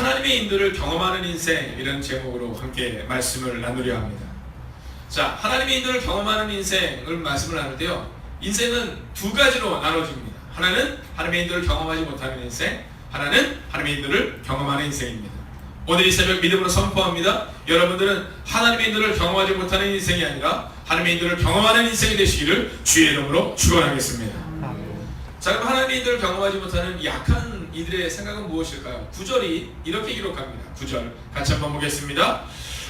하나님의 인도를 경험하는 인생이라는 제목으로 함께 말씀을 나누려 합니다. 자, 하나님의 인도를 경험하는 인생을 말씀을 나눌 때요, 인생은 두 가지로 나눠집니다. 하나는 하나님의 인도를 경험하지 못하는 인생, 하나는 하나님의 인도를 경험하는 인생입니다. 오늘 이 새벽 믿음으로 선포합니다. 여러분들은 하나님의 인도를 경험하지 못하는 인생이 아니라 하나님의 인도를 경험하는 인생이 되시기를 주의 이름으로 축원하겠습니다. 자, 그럼 하나님의 인도를 경험하지 못하는 약한 이들의 생각은 무엇일까요? 9절이 이렇게 기록합니다. 9절 같이 한번 보겠습니다.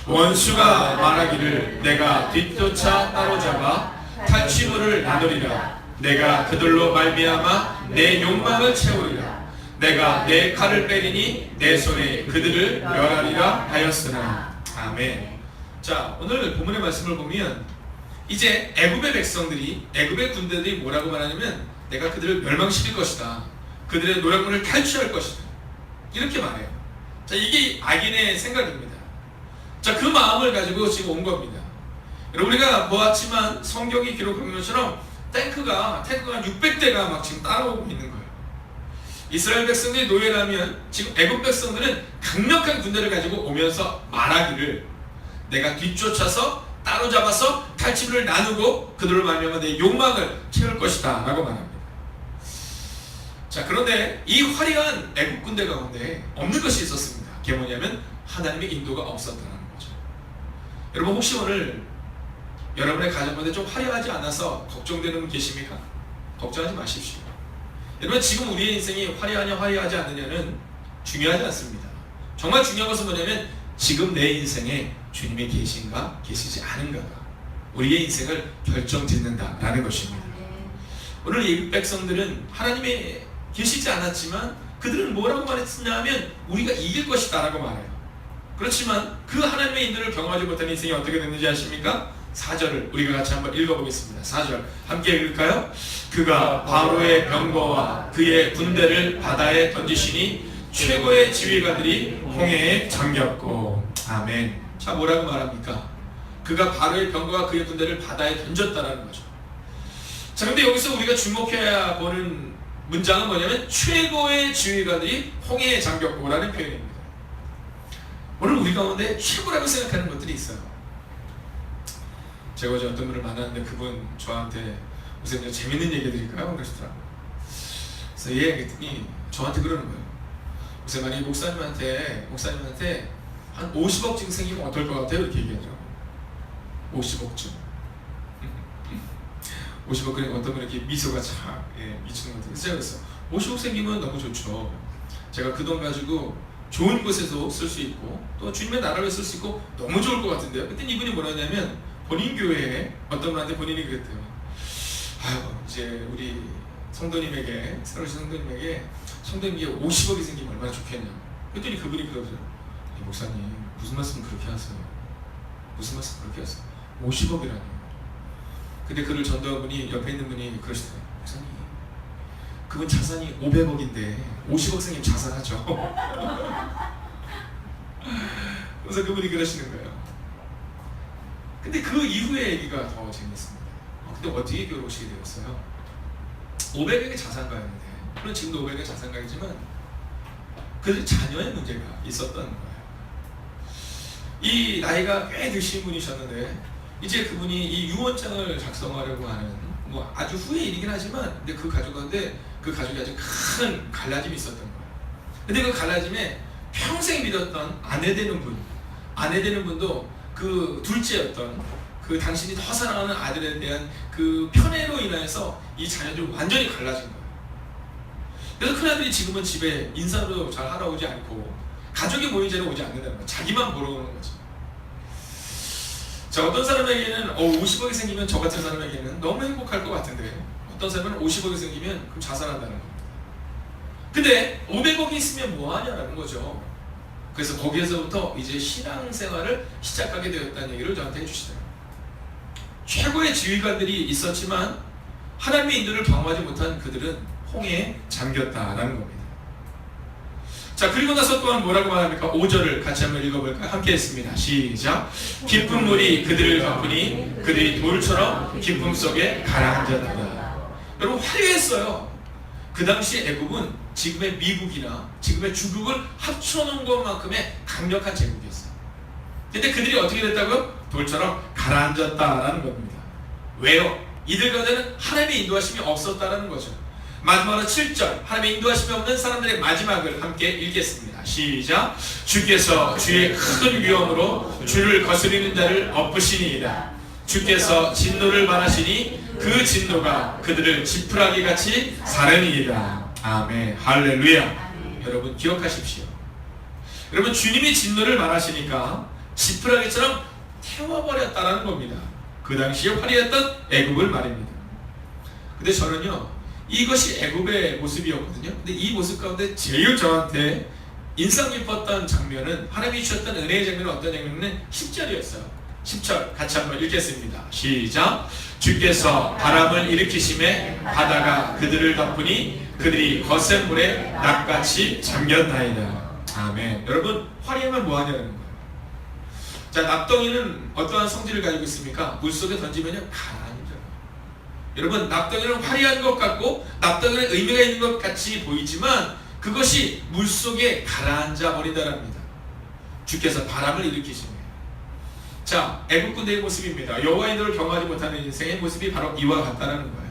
원수가 말하기를 내가 뒤쫓아 따로잡아 탈취물을 나누리라. 내가 그들로 말미암아 내 욕망을 채우리라. 내가 내 칼을 빼리니 내 손에 그들을 멸하리라 하였으나. 아멘. 자, 오늘 본문의 말씀을 보면 이제 애굽의 백성들이, 애굽의 군대들이 뭐라고 말하냐면 내가 그들을 멸망시킬 것이다. 그들의 노략물을 탈취할 것이다. 이렇게 말해요. 자, 이게 악인의 생각입니다. 자, 그 마음을 가지고 지금 온 겁니다. 여러분, 우리가 보았지만 성경이 기록한 것처럼 탱크가 600대가 막 지금 따라오고 있는 거예요. 이스라엘 백성들이 노예라면 지금 애굽 백성들은 강력한 군대를 가지고 오면서 말하기를 내가 뒤쫓아서 따로잡아서 탈취물을 나누고 그들을 말미암아 내 욕망을 채울 것이다 라고 말합니다. 자, 그런데 이 화려한 애국 군대 가운데 없는 것이 있었습니다. 그게 뭐냐면 하나님의 인도가 없었다는 거죠. 여러분, 혹시 오늘 여러분의 가정 가운데 좀 화려하지 않아서 걱정되는 분 계십니까? 걱정하지 마십시오. 여러분, 지금 우리의 인생이 화려하냐 화려하지 않느냐는 중요하지 않습니다. 정말 중요한 것은 뭐냐면 지금 내 인생에 주님이 계신가 계시지 않은가가 우리의 인생을 결정짓는다라는 것입니다. 오늘 이 백성들은 하나님이 계시지 않았지만 그들은 뭐라고 말했느냐 하면 우리가 이길 것이다 라고 말해요. 그렇지만 그 하나님의 인도를 경험하지 못한 인생이 어떻게 됐는지 아십니까? 4절을 우리가 같이 한번 읽어보겠습니다. 4절 함께 읽을까요? 그가 바로의 병거와 그의 군대를 바다에 던지시니 최고의 지휘관들이 홍해에 잠겼고. 아멘. 자, 뭐라고 말합니까? 그가 바로의 병거와 그의 군대를 바다에 던졌다라는 거죠. 자, 근데 여기서 우리가 주목해야 보는 문장은 뭐냐면 최고의 지휘관들이 홍해에 잠겼고라는 표현입니다. 오늘 우리 가운데 최고라고 생각하는 것들이 있어요. 제가 어제 어떤 분을 만났는데 그분 저한테 무슨 이제 재밌는 얘기 드릴까요? 그러시더라고요. 그래서 얘기했더니 저한테 그러는 거예요. 무슨 만약에 목사님한테 한 50억쯤 생기면 어떨 것 같아요? 이렇게 얘기하더라고요. 50억쯤. 50억, 그러니까 어떤 분이 이렇게 미소가 참 미치는 것 같아요. 그래서 제가 그랬어요. 50억 생기면 너무 좋죠. 제가 그 돈 가지고 좋은 곳에서 쓸 수 있고 또 주님의 나라를 쓸 수 있고 너무 좋을 것 같은데요. 그때 이분이 뭐라 했냐면 본인 교회에 어떤 분한테 본인이 그랬대요. 아유, 이제 우리 성도님에게, 새로 오신 성도님에게 50억이 생기면 얼마나 좋겠냐. 그랬더니 그분이 그러죠. 목사님, 무슨 말씀 그렇게 하세요? 무슨 말씀 그렇게 하세요? 50억이라니. 근데 그를 전도한 분이, 옆에 있는 분이 그러시더라고요. 목사님, 그분 자산이 500억인데 50억 생기면 자살하죠. 그래서 그분이 그러시는 거예요. 근데 그 이후의 얘기가 더 재밌습니다. 근데 어떻게 결혼식이 되었어요? 500억의 자산가였는데, 물론 지금도 500억의 자산가이지만 그 자녀의 문제가 있었던 거예요. 이 나이가 꽤 드신 분이셨는데 이제 그분이 이 유언장을 작성하려고 하는, 뭐 아주 후의 일이긴 하지만 근데 그 가족 가운데 그 가족이 아주 큰 갈라짐이 있었던 거예요. 근데 그 갈라짐에 평생 믿었던 아내 되는 분도 그 둘째였던 그 당신이 더 사랑하는 아들에 대한 그 편애로 인해서 이 자녀들이 완전히 갈라진 거예요. 그래서 큰아들이 지금은 집에 인사도 잘 하러 오지 않고 가족이 모인 자리에 오지 않는다는 거예요. 자기만 보러 오는 거죠. 자, 어떤 사람에게는 50억이 생기면 저 같은 사람에게는 너무 행복할 것 같은데 어떤 사람은 50억이 생기면 그럼 자살한다는 겁니다. 근데 500억이 있으면 뭐 하냐라는 거죠. 그래서 거기에서부터 이제 신앙생활을 시작하게 되었다는 얘기를 저한테 해주시더라고요. 최고의 지휘관들이 있었지만 하나님의 인도를 경험하지 못한 그들은 홍해에 잠겼다라는 겁니다. 자, 그리고 나서 또한 뭐라고 말합니까? 5절을 같이 한번 읽어볼까요? 함께 했습니다. 시작. 깊은 물이 그들을 덮으니 그들이 돌처럼 깊음 속에 가라앉았다. 여러분, 화려했어요. 그 당시 애굽은 지금의 미국이나 지금의 중국을 합쳐놓은 것만큼의 강력한 제국이었어요. 근데 그들이 어떻게 됐다고요? 돌처럼 가라앉았다라는 겁니다. 왜요? 이들 가운데는 하나님의 인도하심이 없었다라는 거죠. 마지막으로 7절, 하나님의 인도하심이 없는 사람들의 마지막을 함께 읽겠습니다. 시작. 주께서 주의 큰 위엄으로 주를 거스리는 자를 엎으시니이다. 주께서 진노를 말하시니 그 진노가 그들을 지푸라기 같이 사르니이다. 아멘. 할렐루야. 여러분 기억하십시오. 여러분 주님이 진노를 말하시니까 지푸라기처럼 태워버렸다라는 겁니다. 그 당시에 화려했던 애굽을 말입니다. 근데 저는요, 이것이 애굽의 모습이었거든요. 근데 이 모습 가운데 제일 저한테 인상 깊었던 장면은, 하나님이 주셨던 은혜의 장면은 어떤 장면은 10절이었어요. 10절 같이 한번 읽겠습니다. 시작. 주께서 바람을 일으키심에 바다가 그들을 덮으니 그들이 거센 물에 낙같이 잠겼나이다. 아멘. 여러분 화려하면 뭐하냐는 거예요. 자, 납덩이는 어떠한 성질을 가지고 있습니까? 물속에 던지면요 가라앉아요. 여러분 납덩이는 화려한 것 같고 납덩이는 의미가 있는 것 같이 보이지만 그것이 물속에 가라앉아 버린다랍니다. 주께서 바람을 일으키시네. 자, 애국 군대의 모습입니다. 여호와의 인도를 경험하지 못하는 인생의 모습이 바로 이와 같다는 거예요.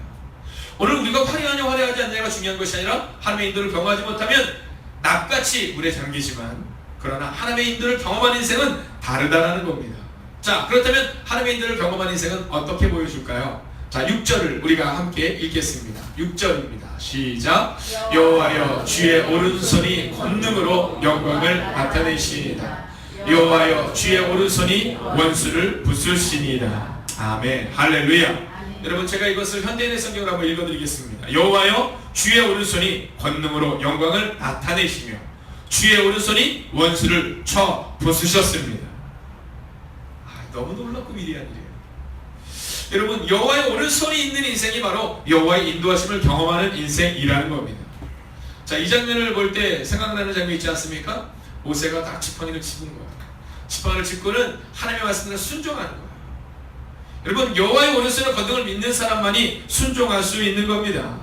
오늘 우리가 화려하냐 화려하지 않냐가 중요한 것이 아니라 하나님의 인도를 경험하지 못하면 납같이 물에 잠기지만, 그러나 하나님의 인도를 경험한 인생은 다르다라는 겁니다. 자, 그렇다면 하나님의 인도를 경험한 인생은 어떻게 보여줄까요? 자, 6절을 우리가 함께 읽겠습니다. 6절입니다. 시작. 여호와여 주의 오른손이 권능으로 영광을 나타내시니이다. 여호와여 주의 오른손이 원수를 부수시니이다. 아멘. 할렐루야. 여러분 제가 이것을 현대인의 성경으로 한번 읽어드리겠습니다. 여호와여 주의 오른손이 권능으로 영광을 나타내시며 주의 오른손이 원수를 쳐 부수셨습니다. 너무 놀랍고 위대한 일이에요. 여러분 여호와의 오른손이 있는 인생이 바로 여호와의 인도하심을 경험하는 인생이라는 겁니다. 자, 이 장면을 볼 때 생각나는 장면 있지 않습니까? 모세가 딱 지팡이를 짚은 거예요. 지팡이를 짚고는 하나님의 말씀을 순종하는 거예요. 여러분 여호와의 오른손의 권능을 믿는 사람만이 순종할 수 있는 겁니다.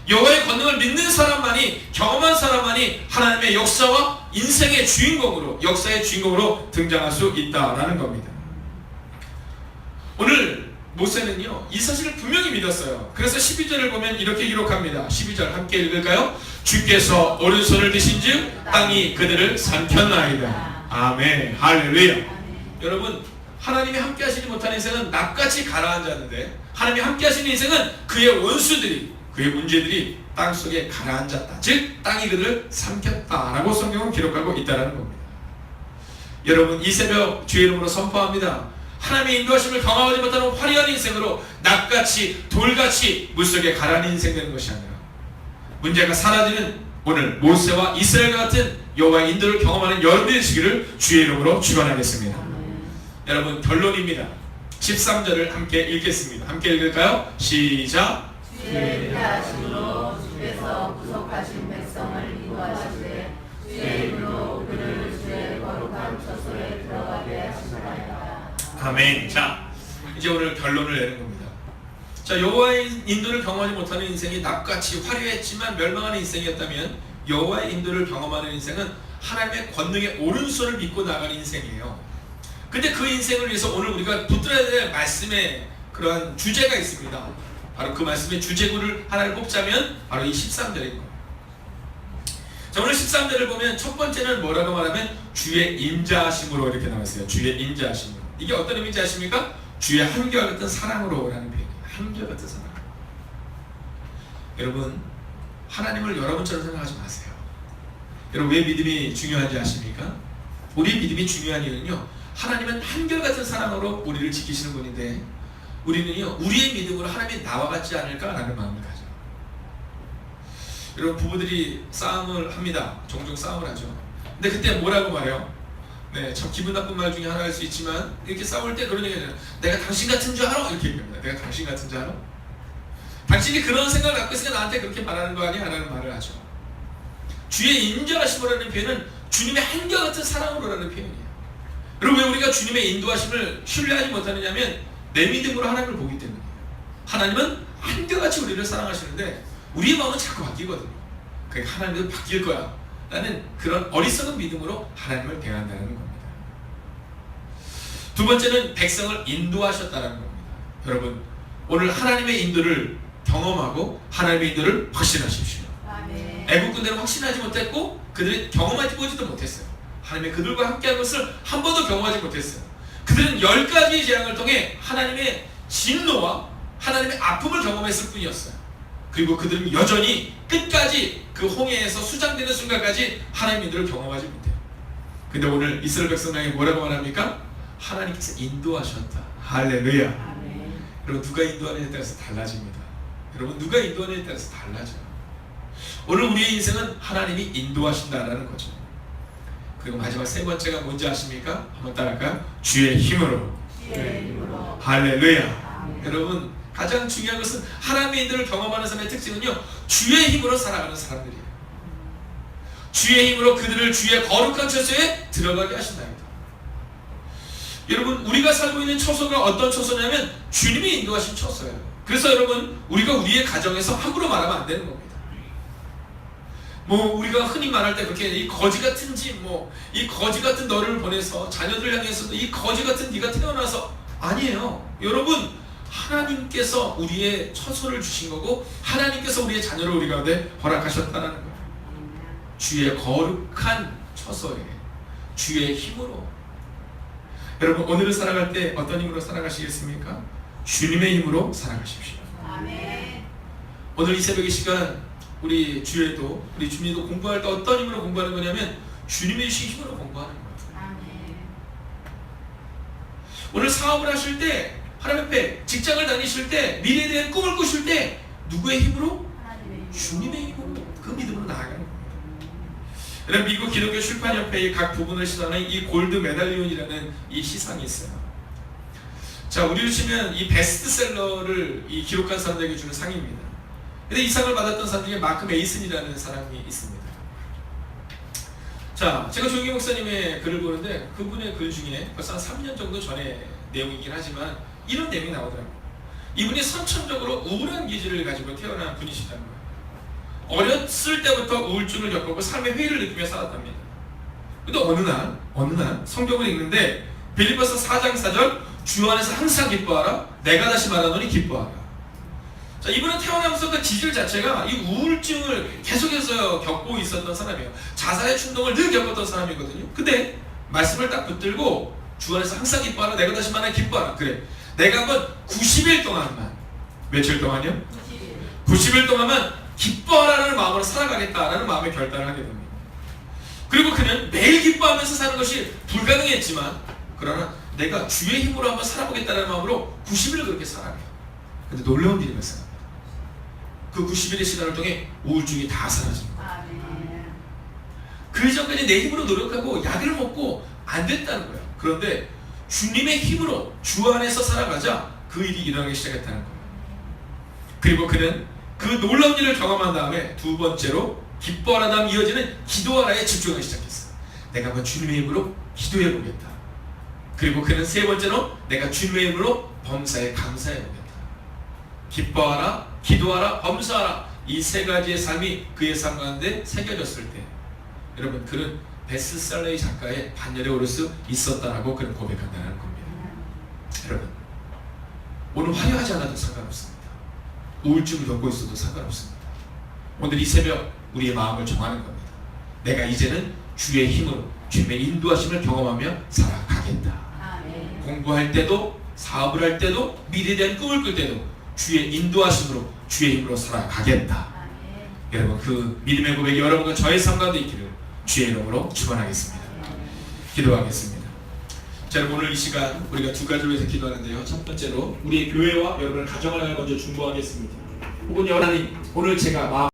여호와의 권능을 믿는 사람만이, 경험한 사람만이 하나님의 역사와 인생의 주인공으로, 역사의 주인공으로 등장할 수 있다라는 겁니다. 오늘 모세는요 이 사실을 분명히 믿었어요. 그래서 12절을 보면 이렇게 기록합니다. 12절 함께 읽을까요? 주께서 오른손을 드신즉 땅이 그들을 삼켰나이다. 아멘. 할렐루야. 여러분 하나님이 함께 하시지 못한 인생은 낙같이 가라앉았는데, 하나님이 함께 하시는 인생은 그의 원수들이, 그의 문제들이 땅속에 가라앉았다. 즉 땅이 그들을 삼켰다라고 성경은 기록하고 있다는 겁니다. 여러분 이 새벽 주의 이름으로 선포합니다. 하나님의 인도하심을 경험하지 못하는 화려한 인생으로 낙같이 돌같이 물속에 가라앉는 인생 되는 것이 아니라 문제가 사라지는 오늘 모세와 이스라엘과 같은 여호와의 인도를 경험하는 여러분이 되시기를 주의 이름으로 축원하겠습니다. 여러분 결론입니다. 13절을 함께 읽겠습니다. 함께 읽을까요? 시작. 주의 위대하심으로 주께서 구속하신 백성을 인도하시되 주의 이름으로 그를 주의 거룩한 처소에 들어가게 하시나이다. 아멘. 자, 이제 오늘 결론을 내는 겁니다. 자, 여호와의 인도를 경험하지 못하는 인생이 낙같이 화려했지만 멸망하는 인생이었다면, 여호와의 인도를 경험하는 인생은 하나님의 권능의 오른손을 믿고 나가는 인생이에요. 근데 그 인생을 위해서 오늘 우리가 붙들어야 될 말씀의 그러한 주제가 있습니다. 바로 그 말씀의 주제구를 하나를 뽑자면 바로 이 13절인 거예요. 자, 오늘 13절을 보면 첫 번째는 뭐라고 말하면 주의 인자하심으로 이렇게 나왔어요. 주의 인자하심으로. 이게 어떤 의미인지 아십니까? 주의 한결같은 사랑으로 라는 표현이에요. 한결같은 사랑. 여러분 하나님을 여러분처럼 생각하지 마세요. 여러분 왜 믿음이 중요한지 아십니까? 우리 믿음이 중요한 이유는요, 하나님은 한결같은 사랑으로 우리를 지키시는 분인데 우리는요 우리의 믿음으로 하나님이 나와 같지 않을까라는 마음을 가져요. 여러분 부부들이 싸움을 합니다. 종종 싸움을 하죠. 근데 그때 뭐라고 말해요? 네, 참 기분 나쁜 말 중에 하나일 수 있지만 이렇게 싸울 때 그런 얘기 하잖아요. 내가 당신 같은 줄 알아? 이렇게 얘기합니다. 내가 당신 같은 줄 알아? 당신이 그런 생각을 갖고 있으니까 나한테 그렇게 말하는 거 아니야? 라는 말을 하죠. 주의 인자하심으로라는 표현은 주님의 한결같은 사랑으로라는 표현이에요. 여러분 왜 우리가 주님의 인도하심을 신뢰하지 못하느냐면 내 믿음으로 하나님을 보기 때문이에요. 하나님은 한결같이 우리를 사랑하시는데 우리의 마음은 자꾸 바뀌거든요. 그러니까 하나님도 바뀔 거야 라는 그런 어리석은 믿음으로 하나님을 대한다는 겁니다. 두 번째는 백성을 인도하셨다는 겁니다. 여러분, 오늘 하나님의 인도를 경험하고 하나님의 인도를 확신하십시오. 애국 군대는 확신하지 못했고 그들이 경험하지 보지도 못했어요. 하나님의 그들과 함께한 것을 한 번도 경험하지 못했어요. 그들은 10가지의 재앙을 통해 하나님의 진노와 하나님의 아픔을 경험했을 뿐이었어요. 그리고 그들은 여전히 끝까지 그 홍해에서 수장되는 순간까지 하나님의 인도를 경험하지 못해요. 근데 오늘 이스라엘 백성에게 뭐라고 말합니까? 하나님께서 인도하셨다. 할렐루야. 아멘. 여러분, 누가 인도하느냐에 따라서 달라집니다. 여러분, 누가 인도하느냐에 따라서 달라져요. 오늘 우리의 인생은 하나님이 인도하신다라는 거죠. 그리고 마지막 세 번째가 뭔지 아십니까? 한번 따라할까요? 주의 힘으로. 주의 힘으로. 할렐루야. 아멘. 여러분, 가장 중요한 것은 하나님의 인도를 경험하는 사람의 특징은요, 주의 힘으로 살아가는 사람들이에요. 주의 힘으로 그들을 주의 거룩한 처소에 들어가게 하신다입니다. 여러분, 우리가 살고 있는 처소가 어떤 처소냐면 주님이 인도하신 처소예요. 그래서 여러분, 우리가 우리의 가정에서 함부로 말하면 안 되는 겁니다. 우리가 흔히 말할 때 그렇게 이 거지 같은 집, 이 거지 같은 너를 보내서 자녀들 향해서도 이 거지 같은 네가 태어나서, 아니에요. 여러분, 하나님께서 우리의 처소를 주신 거고 하나님께서 우리의 자녀를 우리 가운데 허락하셨다는 거예요. 주의 거룩한 처소에 주의 힘으로. 여러분, 오늘을 살아갈 때 어떤 힘으로 살아가시겠습니까? 주님의 힘으로 살아가십시오. 아멘. 오늘 이 새벽의 시간 우리 주일도 우리 주님도 공부할 때 어떤 힘으로 공부하는 거냐면 주님의 주신 힘으로 공부하는 거예요. 아멘. 오늘 사업을 하실 때, 하나님 앞에 직장을 다니실 때, 미래에 대한 꿈을 꾸실 때 누구의 힘으로? 하나님의 주님의 힘으로, 그 믿음으로 나아가는 겁니다. 여러분, 미국 기독교 출판협회의 각 부분을 시사하는 이 골드 메달리온이라는 이 시상이 있어요. 자, 우리로 치면 이 베스트셀러를 이 기록한 사람들에게 주는 상입니다. 근데 이 상을 받았던 사람 중에 마크 메이슨이라는 사람이 있습니다. 자, 제가 조용기 목사님의 글을 보는데 그분의 글 중에 벌써 한 3년 정도 전에 내용이긴 하지만 이런 내용이 나오더라고요. 이분이 선천적으로 우울한 기질을 가지고 태어난 분이시다는 거예요. 어렸을 때부터 우울증을 겪고 삶의 회의를 느끼며 살았답니다. 근데 어느 날 성경을 읽는데 빌립보서 4장 4절, 주 안에서 항상 기뻐하라, 내가 다시 말하노니 기뻐하라. 자, 이분은 태어나면서부터 기질 자체가 이 우울증을 계속해서 겪고 있었던 사람이에요. 자살의 충동을 늘 겪었던 사람이거든요. 근데 말씀을 딱 붙들고 주 안에서 항상 기뻐하라, 내가 다시 말하노니 기뻐하라. 그래, 내가 한번 90일 동안만, 며칠 동안요? 90일 동안만 기뻐하라는 마음으로 살아가겠다라는 마음의 결단을 하게 됩니다. 그리고 그는 매일 기뻐하면서 사는 것이 불가능했지만, 그러나 내가 주의 힘으로 한번 살아보겠다는 마음으로 90일을 그렇게 살아가요. 근데 놀라운 일이 발생합니다. 그 90일의 시간을 통해 우울증이 다 사라집니다. 아멘. 그 전까지 내 힘으로 노력하고 약을 먹고 안 됐다는 거예요. 그런데 주님의 힘으로 주 안에서 살아가자 그 일이 일어나기 시작했다는 거예요. 그리고 그는 그 놀라운 일을 경험한 다음에 두 번째로 기뻐하라 다음 이어지는 기도하라에 집중하기 시작했어요. 내가 한번 주님의 힘으로 기도해 보겠다. 그리고 그는 세 번째로 내가 주님의 힘으로 범사에 감사해 보겠다. 기뻐하라, 기도하라, 범사하라, 이 세 가지의 삶이 그의 삶 가운데 새겨졌을 때, 여러분, 그는 베스트셀러의 작가의 반열에 오를 수 있었다라고 그는 고백한다는 겁니다. 여러분, 오늘 화려하지 않아도 상관없습니다. 우울증을 겪고 있어도 상관없습니다. 오늘 이 새벽 우리의 마음을 정하는 겁니다. 내가 이제는 주의 힘으로 주님의 인도하심을 경험하며 살아가겠다. 아멘. 공부할 때도, 사업을 할 때도, 미래에 대한 꿈을 꿀 때도 주의 인도하심으로, 주의 힘으로 살아가겠다. 아멘. 여러분, 그 믿음의 고백이 여러분과 저의 삶 가운데 있기를 주의 이름으로 축원하겠습니다. 기도하겠습니다. 자, 여러분, 오늘 이 시간 우리가 두 가지를 위해서 기도하는데요. 첫 번째로 우리의 교회와 여러분의 가정을 먼저 중보하겠습니다. 혹은 하나님, 오늘 제가 마음